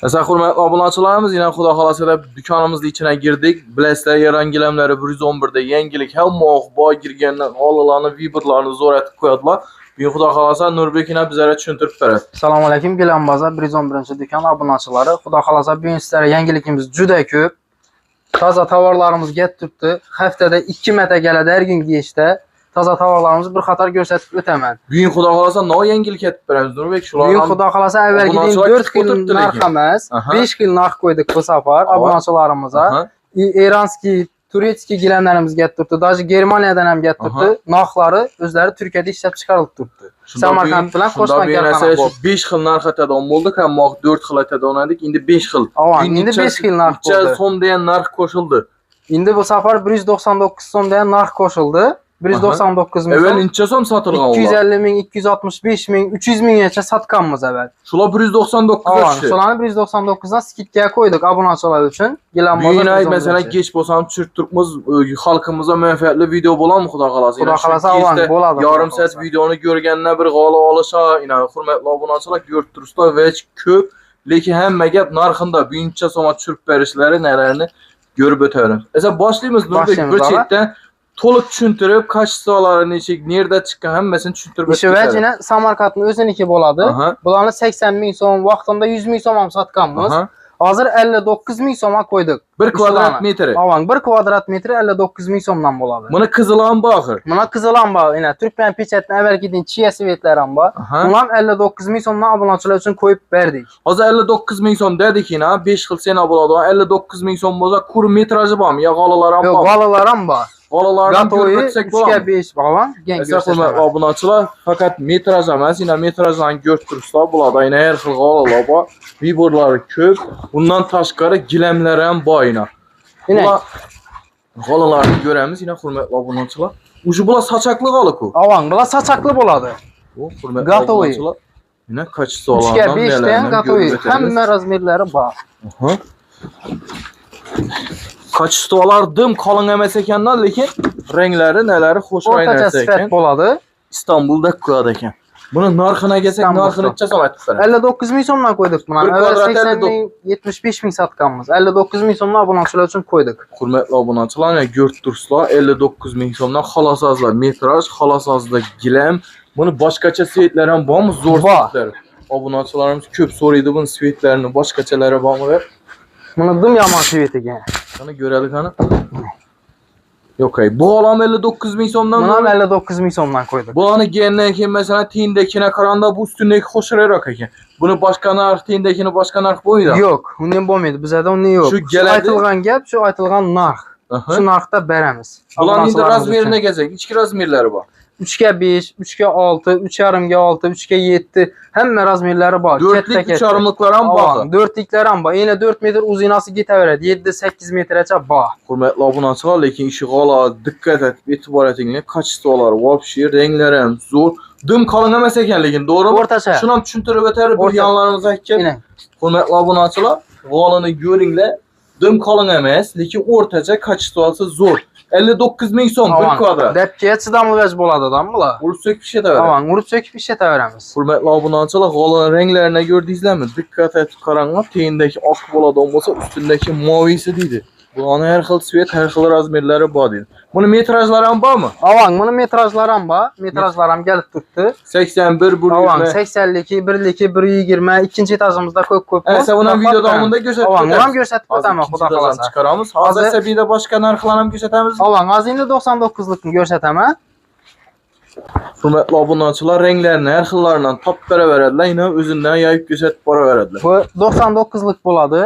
Mesela hürmetli obunachilarimiz yine Xudo xolasa deb dükkanımızın içine girdik. Bilasizlar, Yaran gilamlari 111'de yangilik hamma boy girgandan olalarni, vibrlarni zo'r aytib qo'yadilar. Bugun Xudo xolasa Nurbek ina bizlarga tushuntirib beradi. Assalomu alaykum, Gilam bozor 111-dükkan obunachilari. Xudo xolasa bugun sizlarga yangilikimiz juda ko'p. Toza tovarlarimiz kelib turibdi. Haftada 2 marta keladi har kun gechda. Toza tovarlarimizni bir qator ko'rsatib o'taman. Bugun Xudo xolasa no yangilik aytib beramiz Nurbek. Shular Bugun Xudo xolasa avvalgidan 4 xil narx emas, 5 xil narx qo'ydik bu safar obunachilarimizga. Iranskiy, turetskiy gilamlarimiz kelib turibdi. Даже Germaniyadan ham kelib turibdi. Narxlari o'zlari Turkiyada ishlab chiqarilib turibdi. Samarqand bilan qo'shma korxona bor. 5 xil narx aytadigan bo'ldik, ammo 4 xil aytadigan edik. Endi 5 xil. Endi 5 xil narx bo'ldi. 300 so'm degan narx qo'shildi. Endi bu safar 199 so'm degan narx qo'shildi. 199 ming. Evvel necha so'm sotilgan ular? 250 ming, 265 ming, 300 minggacha sotganmiz avval. Shular 199 ga tushdi. Shularni 199 dan skidga qo'ydik obunachilar uchun. Gilam bozor. Bugun masalan kech bo'lsam tushirib turibmiz, xalqimizga manfaatli video bo'ladimi Xudo xolasa? Xudo xolasa bo'ladi. Yarim soat videoni ko'rgandan bir g'ola olisha, ina hurmatli obunachilar ko'rib turibsizlar va ko'p, lekin hamma gap narxinda. Buncha so'm tushirib berishlari nalarini ko'rib o'tamiz. Esa boshlaymiz Nurbek, bir chetdan to'liq tushuntirib, kachistolari nechik, nerda chiqqan hammasini tushuntirib o'tamiz. Shu vajina Samarqandning o'ziniki bo'ladi. Bularni 80 ming so'm, vaqtida 100 ming so'm ham sotganmiz. Hozir 59 ming so'mga qo'ydik. 1 kvadrat metri. 1 kvadrat metri 59 ming so'mdan bo'ladi. Buni qizil ham bor axir. Buni qizil ham bor. Ina Turkmen pechatdan avvalgidan chiya svetlar ham bor. Buni ham 59 ming so'mdan obunachilar uchun qo'yib berdik. Hozir 59 ming so'm dedik, 5 xil sena bo'ladi. 59 ming so'm bo'lsa, kur metraji bormi? Yo g'olalar ham bor. Yo'q, g'olalar ham bor. G'olalardan ko'rsak bo'ladi. 3 ga 5 bo'lgan. Hurmatli obunachilar, faqat metraj emas, metrajdan ko'rib turibsizlar bo'ladi. Aynan har xil g'olalar bor. Viborlari ko'p. Bundan tashqari gilamlar ham bor ina. Bular g'olalarni ko'ramiz, hurmatli obunachilar. Uju bular sochakli g'ola-ku. Bular sochakli bo'ladi. O, hurmatli obunachilar. Ina kachistolaridan 3 ga 5 dan gatoy. Hamma razmerlari bor. Kachistolar dim qalin emas ekanlar, lekin ranglari nalari xush o'ynaydi ekan. Bo'ladi. Istanbulda qo'yadi ekan. Buni narxini kelsak, narxini necha so'm aytib beradi? 59 ming so'mdan qo'ydik buni. 80 ming, 75 ming sotganmiz. 59 ming so'mdan obunachilar uchun qo'ydik. Hurmatli obunachilar, ko'rib turibsizlar, 59 ming so'mdan xolasozlar metraj, xolasozda gilam. Buni boshqacha svetlar ham bormi? Zo'r svetlar. Obunachilarimiz ko'p so'raydi buni svetlarini, boshqachalari bormi? Buni dim yomon svet ekan. Qani ko'raylik qani. Yo'q, bu olam 59 ming so'mdan. Buni ham 59 ming so'mdan qo'ydik. Bularni kelgandan keyin masalan tiyindagina qaranda bu ustundagi xo'shroq ekan. Buni boshqa narx, tiyindagini boshqa narx bo'lmaydi. Yo'q, undan bo'lmaydi. Bizda undan yo'q. Shu aytilgan gap, shu aytilgan narx. Shu narxda beramiz. Bularning endi razmeriga kelsak, ichki razmerlari bor. 3 ga 5, 3 ga 6, 3,5 ga 6, 3 ga 7 hamma razmerlari bor. 4lik 3,5liklar ham bor. 4liklar ham bor. Yana 4 metr uzinasi ketaveradi. 7-8 metrgacha bor. Hurmatli obunachilar, lekin ishi g'ola diqqat etib e'tibor etinglar. Kachistolar, vobshi ranglari ham zo'r. Dim qalin emas ekan, lekin to'g'rimi? O'rtacha. Shuni ham tushuntirib o'tarib, bir yanlarimizga kelib. Hurmatli obunachilar, g'olini ko'ringlar. Dim qalin emas, lekin o'rtacha kachistosi zo'r. 59 ming so'm 1 kvadrat. Debga chidamli vaj bo'ladi-dan bular. Urib sökib ishlatamiz. Urib sökib ishlataveramiz. Hurmatli obunachilar, g'olani ranglarini ko'rdingizlarmi? Diqqat etib qaranglar. Teyindagi oq bo'ladigan bo'lsa, ustundagi movisi deydi. Bularning har xil svet, har xil razmerlari bor deydi. Buni metrajlari ham bormi? Buni metrajlari ham bor. Metrajlar ham kelib turibdi. 81, 120. 82, 1'liki, 120. Ikkinchi etajimizda ko'p. Esa buni video davomida ko'rsatib o'tamiz. Buni ham ko'rsatib o'taman, xudo xolasa. Chiqaramiz. Hozir sabida boshqa narxlarni ham ko'rsatamiz. Hozir endi 99likni ko'rsataman. Hurmatli obunachilar, ranglarini har xillaridan topib beraveradilar, yana o'zidan yoyib ko'rsatib boraveradilar. Bu 99lik bo'ladi.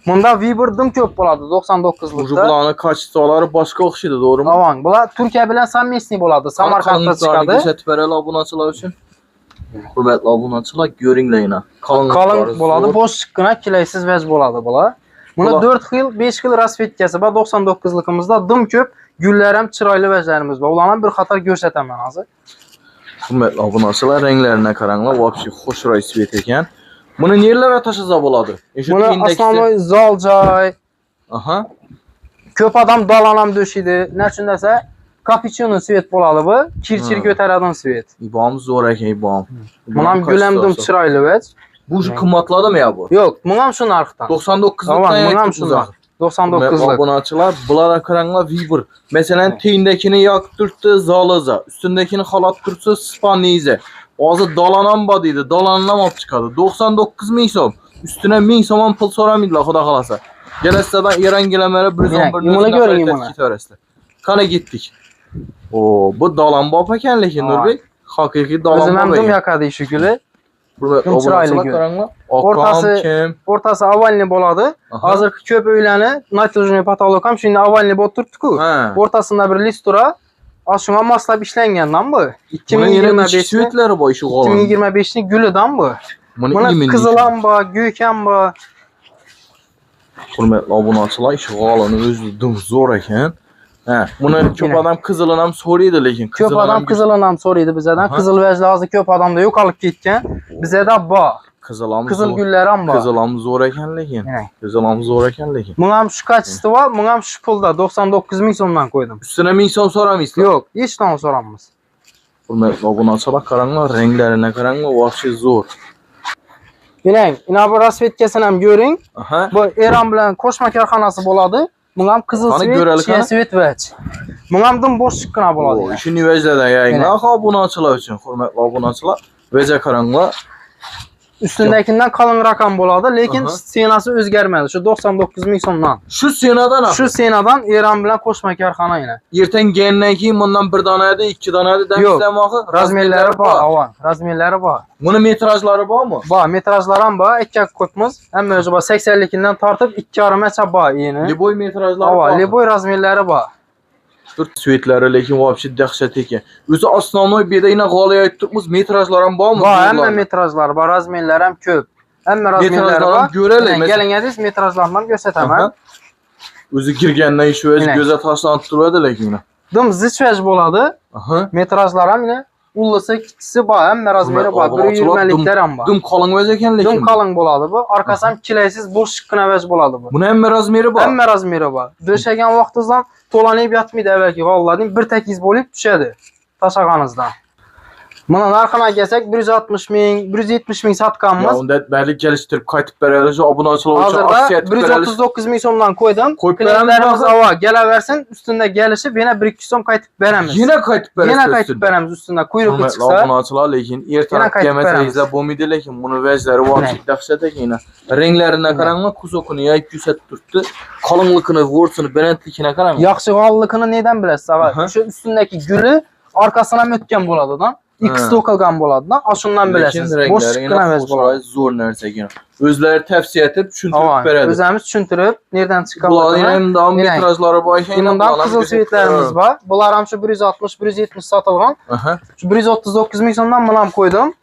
Bunda vibrdim ko'p bo'ladi 99likda. Bularni kachistolari boshqa o'xshaydi, to'g'rimi? Bular Turkiya bilan sammisniy bo'ladi. Samarqandda chiqadi. Ko'rsatib beradilar obunachilar uchun. Hurmatli obunachilar, ko'ringlar yana. Qalin bo'ladi, bo'sh chiqqina, kelaysiz vaj bo'ladi bular. Buni 4 xil, 5 xil rasvetkasi bor 99likimizda. Dim ko'p, gullar ham chiroyli vajlarimiz bor. Ularni bir qator ko'rsataman hozir. Hurmatli obunachilar, ranglarini qaranglar, vobshi xushro'y svet ekan. Buni nerlarga tashlasa bo'ladi? Buni asosiy zol joy. Ko'p odam dolon ham do'shidi. Nechun desa, kapuchino svet bo'ladi bu. Kirchir ko'taradigan svet. Ibom zo'r ekan, ibom. Buni ham gulamdim chiroyli vaj. Bu şu qimmatladı mı ya bu? Yo'q, bu ham shu narxdan. 99'dan Bu ham shu narx. 99'lik. Obunachilar bular qaranglar Viber. Masalan, teyindekini yoqtirdi Zalaza, üstündekini xalat tursa Spanize. Hozir dolanan bor deydi. Dolanini ham olib chiqadi. 99 ming so'm. Üstüne 1000 so'm ham pul so'ramaydilar, xudo xolasa. Gelasizdan Eron gilamari 111 ko'ring mana. Qana gitdik. O, bu dolan bop ekan lekin Nurbek. Haqiqiy dolan O'zim ham bop dum ekan. yoqadi shukuli. Obunachilar qaranglar. O'rtasi avalni bo'ladi. Hozirgi ko'p uylarni natijali patolog ham shunda avalni bo'lib turibdi-ku. O'rtasida bir list tura. Shunga moslab ishlangandan bu. 2025 suitlari bor shu g'olon. 2025 ning gulidan bu. Buni qizil ham bor, ko'k ham bor. Hurmatli obunachilar, shu g'oloni o'zi dum zo'r ekan. Buni ko'p odam qizilini ham so'raydi lekin ko'p odam qizilini ham so'raydi bizdan. Qizil vajlar hozir ko'p odamda yo'qolib ketgan. Bizda bor. Qizil gullar ham bor. Qizil ham zo'r ekan lekin. Qizil ham zo'r ekan lekin. Bunga ham shu kachisi bor, bunga ham shu pulda 99 ming so'mdan qo'ydim. Ustuna 1000 so'm so'ramaysizlar? Yo'q, hech narsa so'ramiz. Hurmatli obunachilar, qaranglar, ranglarini qaranglar, вообще zo'r. Bilang, ina bu rasvetkasini ham ko'ring. Bu Eron bilan qo'shma korxonasi bo'ladi. Bunga ham qizil svet, chiya svet vaj. Bunga ham dim bo'shliqqina bo'ladi. Shuni vajlarda yayinlar obunachilar uchun, hurmatli obunachilar. Vaja qaranglar. Üstündekinden kalın rakam bo'ladi, lekin senasi o'zgarmaydi. Shu 99 ming so'mdan. Shu senadan? Shu senadan Eron bilan qo'shma korxona yana. Ertaga kelgandan keyin bundan bir donada, ikki donada damizlamoqi, razmerlari bor, avan, razmerlari bor. Buni metrajlari bormi? Bor, metrajlari ham bor. Ikki qo'yibmiz. Hamma o'zi bor, 80likidan tortib 2,5 mecha bor yeni. Liboy metrajlari bor. Avan, liboy razmerlari bor. Svetleri lekin вообще dahshat ekan. O'zi основной bedayna g'olay aytibmiz, metrajlar ham bormi? Bor, hamma metrajlar bor, razmerlar ham ko'p. Hamma razmerlar bor. Kelingiz metrajlarni ham ko'rsataman. O'zi kirgandan shu o'zi ko'zga tashlanib turadi lekin. Dim zich bo'ladi. Metrajlar ham yana ullisi, kichisi bor, hamma razmeri bor. 120liklar ham bor. Dim qalin vaz ekan lekin. Dim qalin bo'ladi bu. Orqasi ham kilaysiz bo'shliqqina vaz bo'ladi bu. Buni hamma razmeri bor. Hamma razmeri bor. Döşəgan vaqtingizdan to'lanib yotmaydi avvalgi g'ollarning bir takiz bo'lib tushadi tashag'anizdan. Buni narxini kelsak 160 ming, 170 ming satganmiz. Ya unda barlik kelishtirib qaytib beramiz. Obunachilar uchun aksiya etib beramiz. 139 ming so'mdan qo'ydim. Klientlarimiz ava kelaversin, ustunda kelishib yana 1-2 so'm qaytib beramiz. Yana qaytib beramiz. Yana qaytib beramiz ustunda quyruq chiqsa. Obunachilar lekin ertaga kelmasangizlar bo'lmaydi lekin buni vajlari vaqti dahshat ekan. Ranglarini qaranglar, kuzokini yayib ko'rsatib turibdi. Qalinligini, vorsini, balandligini qarang. Yaxshi g'olligini nedan bilasiz? Shu ustundagi guli orqasidan ham o'tgan bo'ladi-da. X to'qilgan bo'ladi-da. Shundan bilasiz. Bo'shliqqina vaz bo'ladi. Zo'r narsa ekan. O'zlari tavsiya etib tushuntirib beradi. O'zimiz tushuntirib, nerdan chiqqanligini ham davom metrajlari bor ekan. Bundan qizil svetlarimiz bor. Bular ham shu 160, 170 sotilgan. Shu 139 ming so'mdan men ham qo'ydim.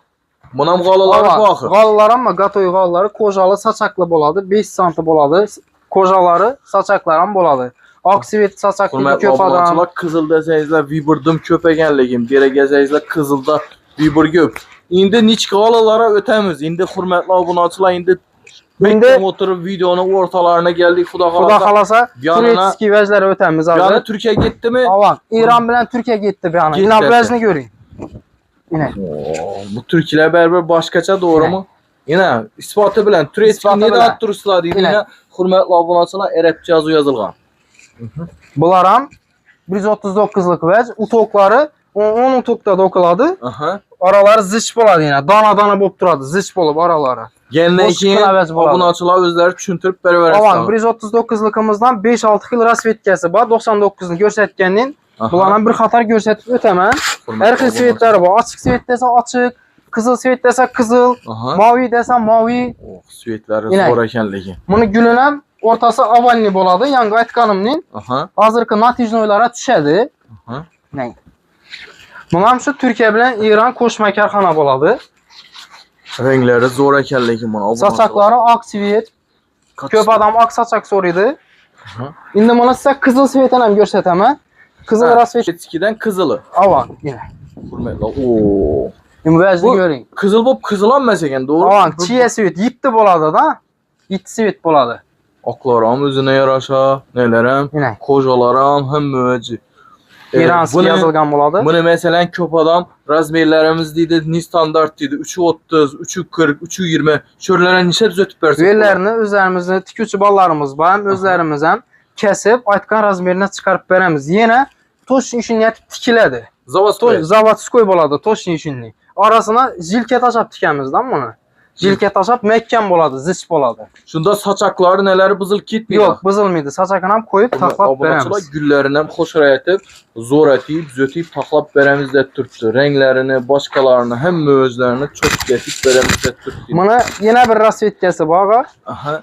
Buni ham g'olalari bor. G'olalar ham gatoy g'olalari, kojali, sochakli bo'ladi, 5 sm bo'ladi. Kojalari, sochaklar ham bo'ladi. Oksivet sochakli ko'p odam. Qizil desangizlar Viberdim ko'p ekan lekin, berag desangizlar qizilda Viber ko'p. Endi nechta g'olalara o'tamiz. Endi hurmatli obunachilar, endi o'tirib videoni o'rtalarına keldik. Xudo xolasa, turistik vajlar o'tamiz hozir. Yani Turkiya ketdimi? Avan, Eron bilan Turkiya ketdi bu yana. Ina vajni ko'ring. Ina. Bu turklar baribir boshqacha, to'g'rimi? Ina isboti bilan turistik neda turistlar deydi. Ina hurmatli obunachilar, arabcha yozuv yozilgan. Bular ham 139lik vaj, utoqlari 10 utoqda o'qiladi. Oralari zich bo'ladi yana, dona-dona bo'lib turadi, zich bo'lib oralari. Yandan keyin obunachilar o'zlari tushuntirib beraveradi. Avan 139likimizdan 5-6 xil rasvetkasi bor. 99 ni ko'rsatgandan bularni bir qator ko'rsatib o'taman. Har xil svetlari bor. Ochiq svet desa ochiq, qizil svet desa qizil, moviy desa moviy. Svetlari zo'r ekan lekin. Buni gulini ham o'rtasi avalli bo'ladi, yangi aytganimning. Hozirgi natijnoylara tushadi. Buni ham shu Turkiya bilan Eron qo'shma korxona bo'ladi. Renglari zo'r ekan lekin buni. Sochaklari oq svet. Ko'p odam oq sochak so'raydi. Endi mana sizga qizil svetini ham ko'rsataman. Qizil rasvetskidan qizili. Avan, yana. Hurmatli. Oo. Imvazni ko'ring. Qizil bo'lib qizillanmas ekan, to'g'ri? Avan, chiya svet 7 bo'ladi-da. 7 svet bo'ladi. Oqlar ham o'zine yarasha, nelar ham, qo'jalar ham hamma o'zi. Eronskiy yozilgan bo'ladi. Buni masalan ko'p odam razmerlərimiz deydi, ni standart deydi. 3.30, 3.40, 3.20. Şörlərə neçə düzəltib versək? Yerlərini özlərimizdə tiküçü ballarımız var. Həm özlərimiz həm kəsib aytqan razmerinə çıxarıb verəmiz. Yenə toş işini tikilədi. Zavatskoy boladı toş işini. Arasına jilket açab tikəmiz lan bunu. Jilket açab məhkəm boladı, ziç boladı. Şunda saçaqları nələri bızıl kitmir? Yox, bızılmıydı. Saçaqını ham qoyub taxlab verəmiz. Güllərindən xoş rəyətib, zor ətib, zötib taxlab verəmizdə türkdür. Rənglərini, başqalarını, həm özlərini çox getib verəmizdə türkdür. Buna yenə bir rasvetkəsi bağa. Aha.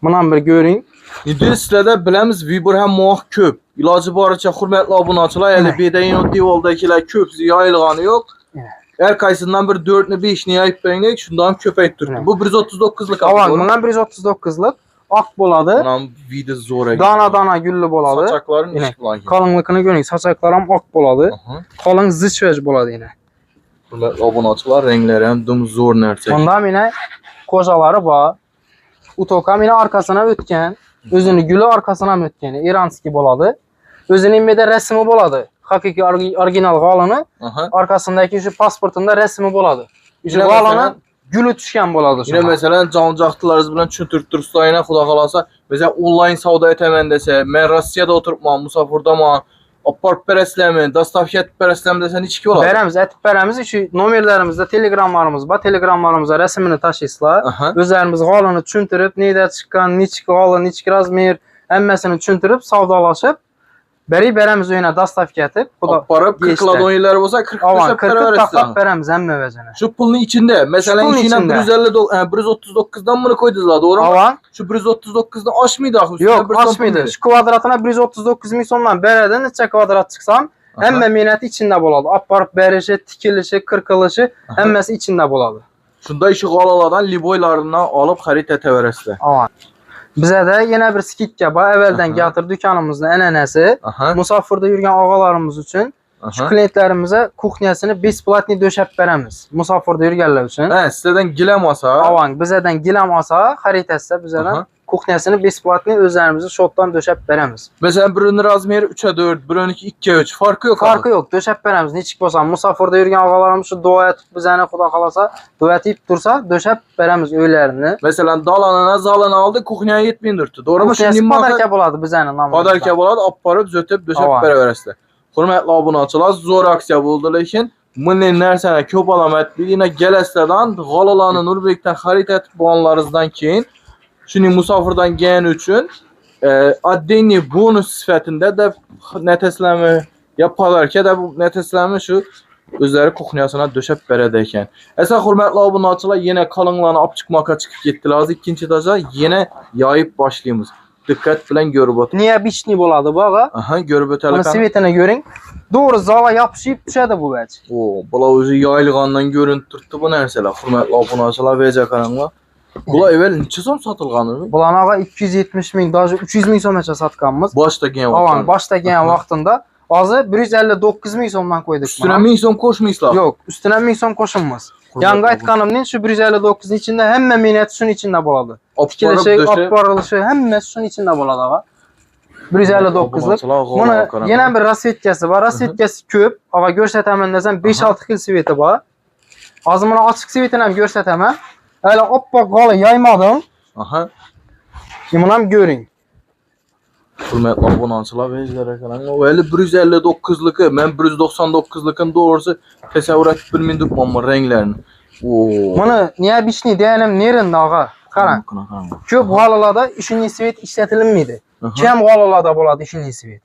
Buna bir görün. İndi sizlərdə biləmiz Vibur həm muaq köp. İlacı barıca hörmətli abunəçilər, elə bedeyin o divaldakilər köp yayılğanı yox. Hər qaysından bir 4-ni 5-ni yayıb verəndə şundan köpək türkdür. Bu 139'lıq abi. Bundan 139'lıq ağ boladı. Bunun vidi zor əgər. Dana güllü boladı. Saçaqların iç bulan. Kalınlığını görün. Saçaqları ham ağ boladı. Kalın ziç vəc boladı yenə. Hörmətli abunəçilər, rəngləri həm dum zor nərsək. Bundan yenə kocaları var. Utokam yine arkasına ötken, özünü gülü arkasına mı ötken, İranski boladı. Özünün bir de resmi boladı. Hakiki orijinal qalını, arkasındaki şu pasportunda resmi boladı. Şu qalını gülü düşkən boladı. Yine mesela canlıcaqdılarız bilen çüntürtürüstü ayına xuda qalasa, mesela online savda etəmən desə, mən Rusiyada oturupmam, musafırdamam, apart pərəsləmi, dastavkət pərəsləmi desən hiç ki olar. Verəmiz, ətib verəmiz, şu nomerlərimizdə telegramlarımız var, telegramlarımıza rəsmini taşıyıslar. Özlərimiz qalını çüntürüb, neydə çıxan, niçki qalı, niçki razmer, əmməsini çüntürüb, savdalaşıb, verəmiz oyuna dastavkətib. Aparıb 40 ladon illəri olsa 40 40 taxlaq verəmiz əmmə vəzənə. Şu pulun içində, məsələn, içində 139'dan bunu koydular, doğru mu? Şu 139'dan aşmıydı axı? Yox, aşmıydı. Şu kvadratına 139 min sondan bərədən neçə kvadrat çıxsam, əmmə minəti içində boladı. Aparıb bərişi, tikilişi, qırqılışı, əmməsi içində boladı. Şunda işi qalalardan liboylarından alıb xərit etəvərəsdə. Bizə də yenə bir skitka var. Əvvəldən gətir dükanımızın ənənəsi. Musafirdə yürüyən ağalarımız üçün şu klientlərimizə kuxnyasını besplatni döşəb verəmiz. Musafirdə yürüyənlər üçün. Sizədən gilə masa. Bizədən gilə masa xəritəsə bizədən kuxnyasını besplatni özlərimizi şotdan döşəb verəmiz. Məsələn, birinin razmeri 3'ə 4, birinin 2'ə 3. Farkı yox. Farkı yox. Döşəb verəmiz. Neçik olsa musafirdə yürüyən ağalarımız şu doğaya tut bizəni xuda qalasa, doğaya tip dursa döşəb verəmiz öylərini. Məsələn, dalanına, zalına aldı, kuxnyaya yetməyindirdi. Doğru mu? Kuxnyası padarka boladı bizənin namımızda. Padarka boladı, apparıb, zötüb, döşəb verəvərəsdə. Hörmətli abunəçilər, zor aksiya oldu, lakin bunun nərsənə köp alamətli, gələslədən, qalalarını Nurbekdən xarit etib olanlarınızdan keyin şimdi musafirdən gələn üçün addeni bonus sifətində də nətəsləmi yaparlarkən də bu nətəsləmi şu özləri kuxnyasına döşəb verədəkən. Əsən hörmətli abunəçilər yenə kalınlarını apçıqmaka çıxıb getdilər. İkinci etaja yenə yayıb başlayımız. Diqqət bilən görüb otur. Niyə biçni boladı bağa? Görüb ötəli kanı. Bunu sivetini görün. Doğru zala yapışıb düşədi bu vəc. Bula özü yaylığandan görüntü tutdu bu nərsələr. Hörmətli abunəçilər vəcə qaranlar. Bula evvel neçə som satılğanı? Bulan ağa 270 min, daha 300 min som neçə satqanımız. Başda gələn vaxtında. Başda gələn vaxtında azı 159 min somdan qoyduq. Üstünə 1000 som qoşmuyuzlar? Yox, üstünə 1000 som qoşulmaz. Yan qayıtqanımın şu 159'un içində həmmə minət suyun içində boladı. Tikilişi, aparılışı, həmmə suyun içində boladı ağa. 159'lıq. Bunu yenə bir rasvetkəsi var. Rasvetkəsi köp. Ağa görsətəmən desəm 5-6 xil sveti var. Azımını açıq svetinə görsətəmən. Hələ oppa qalı yaymadım. Bundan görün. Hörmətli abunəçilər vəclərə qalan. O elə 159'lıqı, mən 199'lıqın doğrusu təsəvvür etib bilmirdim amma rənglərini. Bunu niyə biçni deyənim nerində ağa? Qaran. Köp qalılarda işin svet işlətilinmiydi. Kəm qalılarda boladı işin svet.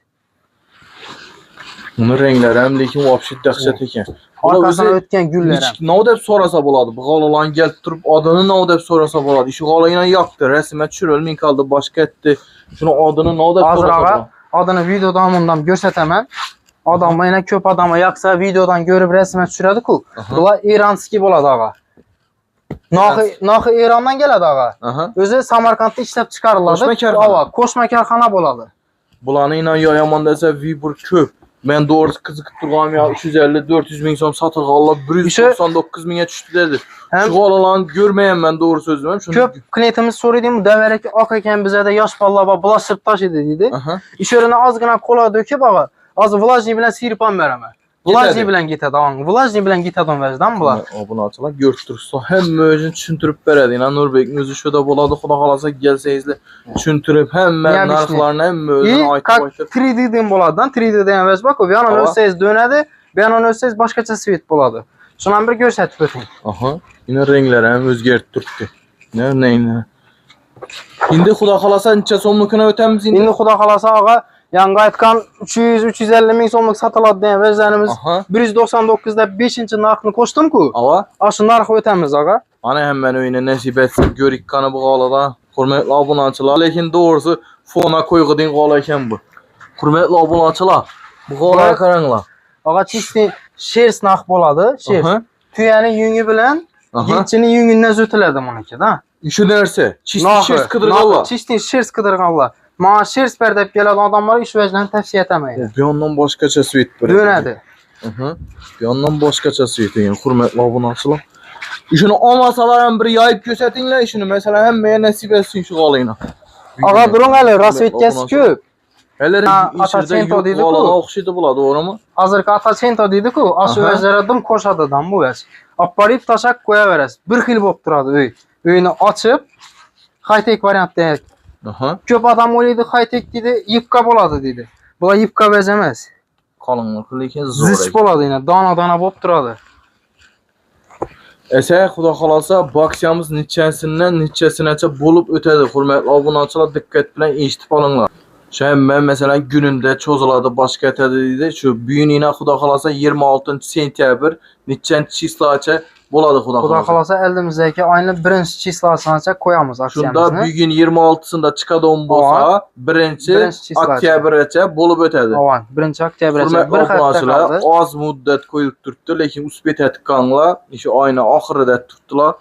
Bunun rəngləri həm lekin vəbşi dəhşət ekan. Arkasına ötken güllərəm. Nə o dəb sorasa boladı? Bu qalılan gəlib durub adını nə o dəb sorasa boladı? İşi qalı ilə yaxdı, rəsmə çürülmün qaldı, başqa etdi. Şunun adını nə o dəb sorasa boladı? Adını videodan bundan görsətəmən. Adam yenə köp adama yaxsa videodan görüb rəsmə çürədi ku. Bula İranski boladı ağa. Naxı İrandan gələdi ağa. Özü Samarkandda işləb çıxarırlardı. Koşma kərxana boladı. Bulanı ilə yayaman desə Vibur köp. Mən doğrusu qızıqıb durğam ya 350-400 min som satılıq Allah 199 minə düşdü dedi. Şu qalalarını görməyəm mən doğru sözüməm. Köp klientimiz soruydu mu dəvərə ki ak ekən bizə də yaş ballava bulaşıb taş dedi. İş öyrənə az qına kola döküb ağa. Az vlajni bilən sirpan verəmə. Vlajni bilen gitadi, avan. Vlajni bilen gitadigan vajdan bular. Obunachilar görüp hamma özün tushuntirib beradi. Yana Nurbekning o'zi shuda bo'ladi, xudo xolasa kelsangizlar tushuntirib hamma narxlarni hamma o'zini aytib 3D den bo'ladi-dan, 3D degan vaj bor-ku, bu yana o'tsangiz dönadi, bu yana o'tsangiz boshqacha svet bo'ladi. Shuni bir ko'rsatib o'ting. Aha, yine renklari ham o'zgarib turibdi. Ne. Endi xudo xolasa necha so'mlikini o'tamiz endi? Endi xudo xolasa og'a, yangi aytgan 300-350 ming so'mlik sotiladi degan vajlarimiz 199 deb 5-narxni qo'shdim-ku. Ava, shu narxni o'tamiz og'a. Ana hammani o'yini nasib etsin, ko'rik qani bu g'olada. Hurmatli obunachilar, lekin to'g'risi fona qo'yg'iding g'ola ekan bu. Hurmatli obunachilar, bu g'olaga qaranglar. Og'a чистый shers narx bo'ladi, shers. Tuyaning yungi bilan yilchining yungidan o'tiladi buniki-da. Shu narsa, чистый shers qidirganlar. Чистый shers qidirganlar. Mana shers ber deb keladi odamlar ish vajdan tavsiya etamaydi. Bu yondan boshqacha svet bir. Dönadi. Bu yondan boshqacha svet ekan, hurmatli obunachilar. Shuni olmasalar ham bir yoyib ko'rsatinglar, shuni masalan hammaga nasib etsin shu g'olingni. Og'a durung hali, rasvetkasi ko'p. Hali Atacento deydi-ku. o'xshaydi bo'ladi, to'g'rimi? Hozirgi Atacento deydi-ku, shu vajlara dim qo'shadidan bu vaj. Olib tashab qo'yaverasiz. Bir xil bo'lib turadi uy. Uyni ochib, high-tech variantda. Ko'p odam o'ylaydi high-tech deydi, yipqa bo'ladi deydi. Bular yipqa vaj emas. Qolinlik lekin zo'r. Zich bo'ladi, yana dona-dona bo'lib turadi. Esa xudo xolasa baksiyamiz nechasinacha bo'lib o'tadi. Hurmatli obunachilar, diqqat bilan eshitib olinglar. Men masalan gününde cho'ziladi, boshqa aytadi deydi. Shu buyunina xudo xolasa 26-sentyabr nechanchi chislacha bo'ladi xudo xolasa. Xudo xolasa eldimizdagi oyning 1-chislasigacha qo'yamiz aksiyamizni. Shunda bugun 26-sida chiqadigan bo'lsa, 1-oktyabrgacha bo'lib o'tadi. 1-oktyabrgacha bir hafta qoldi. Oz muddat qo'yib turibdi, lekin uspet etganlar, shu oyning oxirida turibdilar.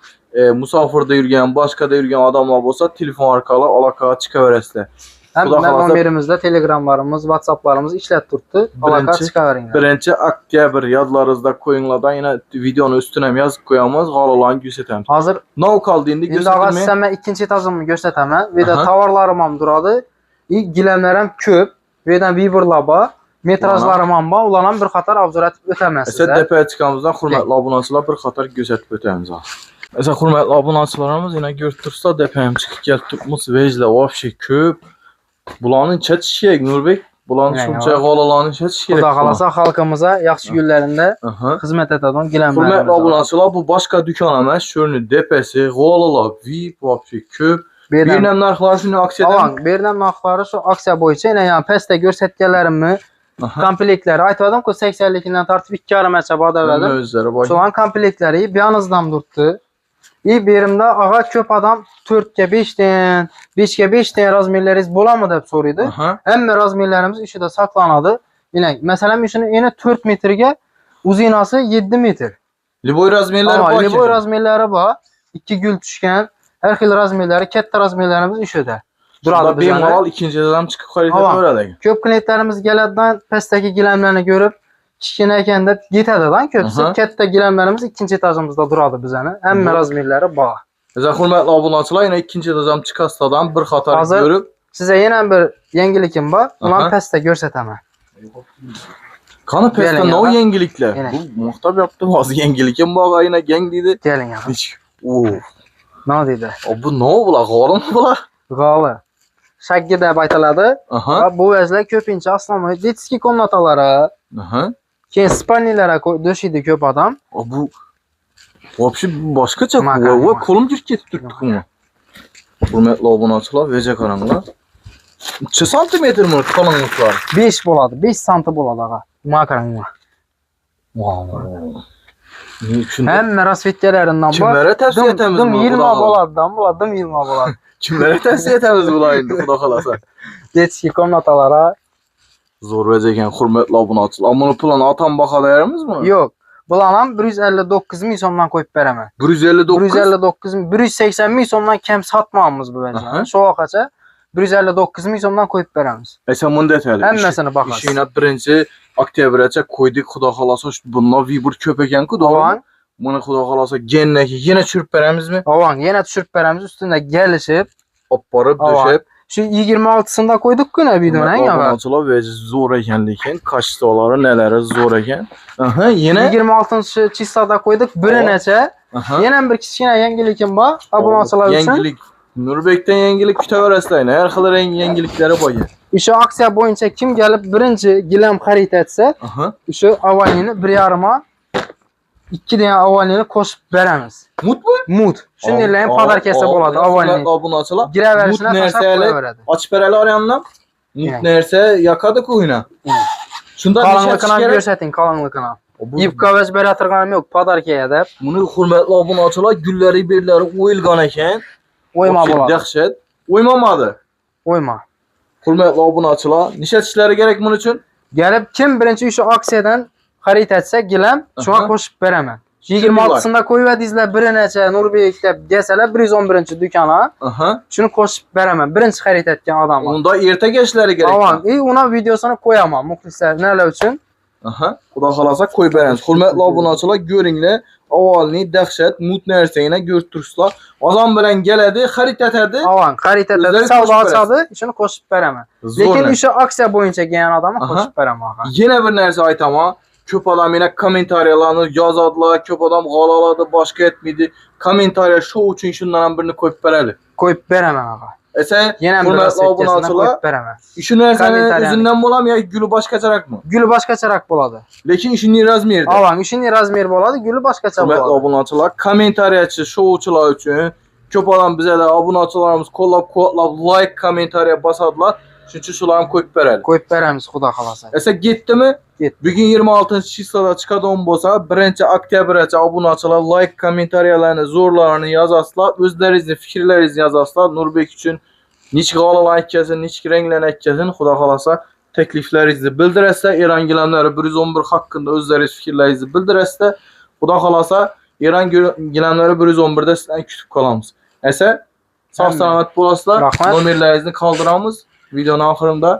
Musofirda yurgan, boshqada yurgan odamlar bo'lsa, telefon orqali aloqaga chiqaverasizlar. Hem nomerimizde Telegramlarımız, WhatsApplarımız işlet turibdi. Aloqa chiqaveringlar. 1-oktyabr yodlaringizda qo'yinglardan, yana videoni üstüne ham yozib qo'yamiz, g'ollarni ko'rsatamiz. Hozir nov qoldi endi ko'rsatmayman. Endi sizga ikkinchi etajimni ko'rsataman. Bu yerda tovarlarim ham turadi. Gilamlar ham ko'p. Bu yerdan biberlar bor. Metrajlarim ham bor. Ularni ham bir qator obzor etib o'taman sizga. Tepaga chiqamizdan hurmatli obunachilar bir qator ko'rsatib o'tamiz. Esa hurmatli obunachilarimiz yana ko'rib tursa, depam chiqib kelib turibmiz. Vejlar вообще ko'p. Bularni chatish kerak, Nurbek. Bularni shuncha g'olalarni chatish kerak. Xudo xolasa xalqimizga yaxshi kunlarida xizmat etadigan gilamlar. Hurmatli obunachilar, bu boshqa do'kon emas, shuni depasi, g'olalar, VIP вообще ko'p. Bernam narxlari shuni aksiyada. Bernam narxlari shu aksiya bo'yicha, yana pastda ko'rsatganlarimni komplektlari aytdim-ku, 80 likdan tortib 2,5 bor davadim. Shular komplektlari beyonizdan turibdi. Berimda ağa ko'p odam 4 ga 5 dan, 5 ga 5 dan razmerlariz bo'ladimi deb so'raydi. Hamma razmerlarimiz ishida saqlanadi. Masalan, shuni eni 4 metrga, uzinasi 7 metr. Liboy razmerlari bor. Liboy razmerlari bor. 2 gul tushgan, har xil razmerlari, katta razmerlarimiz ishida. Duradi bizlar. Bemalol ikkinchi adam chiqib qoladi. Ko'p klientlarimiz keladidan pastdagi gilamlarni ko'rib, kichkina ekan deb ketadidan ko'psi. Katta gilamlarimiz ikkinchi etajimizda turadi bizani. Hamma razmerlari bor. Siz hurmatli obunachilar, yana ikkinchi etajam chiqasdan bir qator ko'rib, sizga yana bir yangilikim bor. Ularni pastda ko'rsataman. Qani pastda nov yangiliklar? Bu muxtab yapti, hozir yangilikim bor, yana gang deydi. Keling. Nima deydi? Bu nov bular, g'olimi bular? G'oli. Shaggi deb aytiladi. Bu vajlar ko'pincha aslomiy detskiy komnatalari. Keyin spalnilara döşiydi ko'p odam. Bu вообще boshqacha va qo'lim jirib ketib turibdi buni. Hurmatli obunachilar, veja qaranglar. 3 santimetrmi qalinliklar? 5 bo'ladi, 5 santi bo'ladi ağa. Mana qaranglar. Hamma rasvetkalaridan bor. Kimlarga tavsiya etamiz buni? 20 bo'ladidan bo'ladi, 20 bo'ladi. Kimlarga tavsiya etamiz bularni, xudo xolasa. Detskiy komnatalara zo'r vaj ekan, hurmatli obunachilar. Buni pulini atam baho beramizmi? Yo'q. Bularni ham 159 ming so'mdan qo'yib beraman. 159 ming, 180 ming so'mdan kam sotmaymiz bu vajni. Shu vaqtgacha 159 ming so'mdan qo'yib beramiz. Esa bunda aytaylik. Hammasini bahasi. Ishini 1-oktyabrgacha qo'ydik, xudo xolasa. Bundan vibur ko'p ekan-ku, to'g'rimi? Buni xudo xolasa gennaga yana tushirib beramizmi? Yana tushirib beramiz, ustida galishib, olib borib, döşeb. Şu 26'sında koyduk ki ne videonun ya. Abunatçılar ve zor eken lekin kaçtaları neleri zor eken. Aha, yine 26-cı çistada koyduk bir neçə. Yine bir kichkina yengilikim var abunatçılar üçün. Yengilik. Nurbek'ten yengilik kütüverəsləyin. Hər xil yengilikləri var. Şu aksiya boyunca kim gelip birinci gilam xarid etse, şu avalini 1,5'a 2 dənə avalini koşup veremiz. Mut mu? Mut. Şunu eləyin padar kesip oladı avalini. Abunatçılar. Girəverişinə taşap koyuverədi. Açıp verəli arayandan. Mut nərsə yakadı kuyuna. Şunda kalınlıkına görsətin kalınlıkına. İpka və zbəratırğanım yok padar keyədəb. Bunu hürmetli abunatçılar gülləri birləri oyulğan eken. Oyma boladı. Dəhşət. Oymamadı. Oyma. Hürmetli abunatçılar. Nişət işləri gerek bunun üçün? Gelip kim birinci şu aksiyadan xarid etse gilam şuna koşup veremem. 26'sında koyuverdizlər bir neçə Nurbekdə desələr 111-ci dükana. Şunu koşup veremem. Birinci xarid etken adam var. Onda ertə geçləri gerek. Tamam. Ona videosunu koyamam muxlislər nələr üçün. Xuda xalasa koy berəniz. Hürmetli abunatçılar görünlə avalini dəhşət mut nərsəyinə götürsüzlər. Adam bilən gələdi, xarid etədi. Avan, xarid etədi, savda açadı, işini koşup veremem. Lakin işi aksiya boyunca gelen adamı koşup veremem. Yine bir nərsə aytama. Köp adam yine komentariyalarını yazadılar, köp adam qalaladı, başqa etmedi. Komentariya şou üçün şundan birini koyup verəli. Koyup veremem ağa. Ese yine bir setkesine koyup veremem. İşin nərsənin üzündən bulam ya gülü başqa çarak mı? Gülü başqa çarak boladı. Lekin işini razmerdi. Avan, işini razmer boladı, gülü başqa çarak boladı. Abunatçılar, komentariyaçı, şouçular üçün köp adam bizə də abunatçılarımız kollab, like, komentariya basadılar. Çünkü şularını koyup verəli. Koyup verəmiz, xuda xalasa. Ese gitti mi? Gitti. Bugün 26-cı çislada çıxadı on bolsa, 1-ci oktyabrəcə abunatçılar like, komentariyalarını, zorlarını yazasılar, özlərinizin, fikirlərinizi yazasılar. Nurbek üçün niçki qalalan ekkəsin, niçki rənglən ekkəsin, xuda xalasa təkliflərinizi bildirəslər. İran giləmləri 111 haqqında özləriniz fikirlərinizi bildirəslər. Xuda xalasa İran giləmləri 111-də sizdən kütüb qalamız. Əsə, sağ-salamat bolasılar, nomerlərinizi qaldıramız. Videonun axırında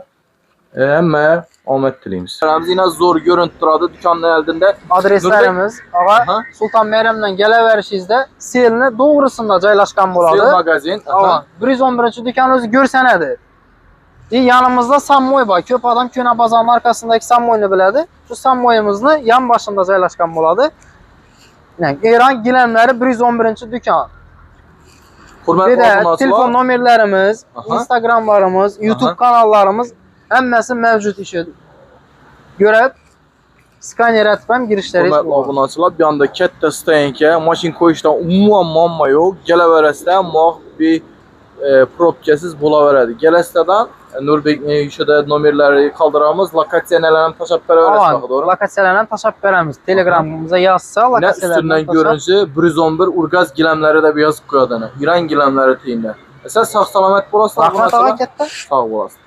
əmmə omad diləyimiz. Biz yine zor görüntüdür dükkanın əldində. Adreslərimiz ağa Sultan Meyremdən gələ-verişinizdə Selini doğrusunda caylaşqan boladı. Sel magazin. 111-ci dükkan özü görsənədir. Yanımızda Sammoy var. Köp adam Köna bazarının arkasındaki Sammoy'unu bilədi. Şu Sammoy'umuzun yan başında caylaşqan boladı. Yəni İran giləmləri 111-ci dükkan. Bir de telefon nomerlerimiz, Instagramlarımız, YouTube kanallarımız həmməsi mevcut işi. Görüb skaner etməm girişləri. Hürmetli abunatçılar, bir anda kətdə stəyənkə, maşın koyuşdan umuman yox, gələ-verəsdə bir probkəsiz bula verədi. Gələstədən Nurbek işədə nomerləri qaldıramız, lokasiya nələrini taşab verəsək, doğru? Lokasiyalarını taşab verəmiz. Telegramımıza yazsa lokasiyalarını taşab. Nə üstündən görüncü 111 Urgaz giləmləri də bir yazıb qoyadana. İran giləmləri deyirlər. Sən sağ-salamat bolasın. Rahmet ağa getdi. Sağ olasın.